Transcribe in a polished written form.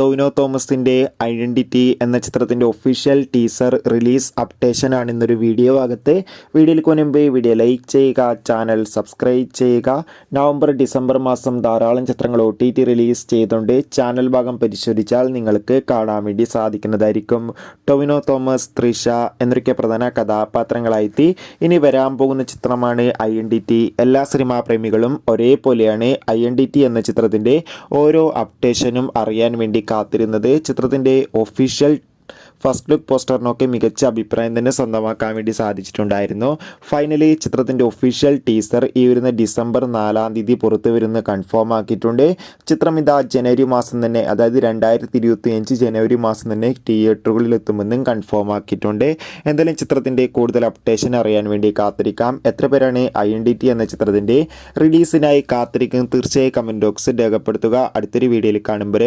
ടൊവിനോ തോമസിൻ്റെ ഐഡൻറ്റിറ്റി എന്ന ചിത്രത്തിൻ്റെ ഒഫീഷ്യൽ ടീസർ റിലീസ് അപ്ഡേഷനാണ് ഇന്നൊരു വീഡിയോ ഭാഗത്ത്. വീഡിയോയിൽ മുൻപ് വീഡിയോ ലൈക്ക് ചെയ്യുക, ചാനൽ സബ്സ്ക്രൈബ് ചെയ്യുക. നവംബർ ഡിസംബർ മാസം ധാരാളം ചിത്രങ്ങൾ OTT റിലീസ് ചെയ്തുകൊണ്ട് ചാനൽ ഭാഗം പരിശോധിച്ചാൽ നിങ്ങൾക്ക് കാണാൻ വേണ്ടി സാധിക്കുന്നതായിരിക്കും. ടൊവിനോ തോമസ്, തൃഷ എന്നൊക്കെ പ്രധാന കഥാപാത്രങ്ങളായി ഇനി വരാൻ പോകുന്ന ചിത്രമാണ് ഐഡൻറ്റിറ്റി. എല്ലാ സിനിമാ പ്രേമികളും ഒരേപോലെയാണ് ഐഡൻറ്റിറ്റി എന്ന ചിത്രത്തിൻ്റെ ഓരോ അപ്ഡേഷനും അറിയാൻ വേണ്ടി കാത്തിരുന്നത്. ചിത്രത്തിൻ്റെ ഒഫീഷ്യൽ ഫസ്റ്റ് ലുക്ക് പോസ്റ്ററിനൊക്കെ മികച്ച അഭിപ്രായം തന്നെ സ്വന്തമാക്കാൻ വേണ്ടി സാധിച്ചിട്ടുണ്ടായിരുന്നു. ഫൈനലി ചിത്രത്തിൻ്റെ ഒഫീഷ്യൽ ടീസർ ഈ വരുന്ന ഡിസംബർ 4 തീയതി പുറത്തു വരുന്ന കൺഫേം ആക്കിയിട്ടുണ്ട്. ചിത്രം ഇതാ ജനുവരി മാസം തന്നെ, അതായത് 2025 ജനുവരി മാസം തന്നെ തിയേറ്ററുകളിൽ എത്തുമെന്നും കൺഫേം ആക്കിയിട്ടുണ്ട്. എന്തായാലും ചിത്രത്തിൻ്റെ കൂടുതൽ അപ്ഡേഷൻ അറിയാൻ വേണ്ടി കാത്തിരിക്കാം. എത്ര പേരാണ് ഐഡൻറ്റിറ്റി എന്ന ചിത്രത്തിൻ്റെ റിലീസിനായി കാത്തിരിക്കുന്നത്? തീർച്ചയായും കമൻറ്റ് ബോക്സിൽ രേഖപ്പെടുത്തുക. അടുത്തൊരു വീഡിയോയിൽ കാണുമ്പോൾ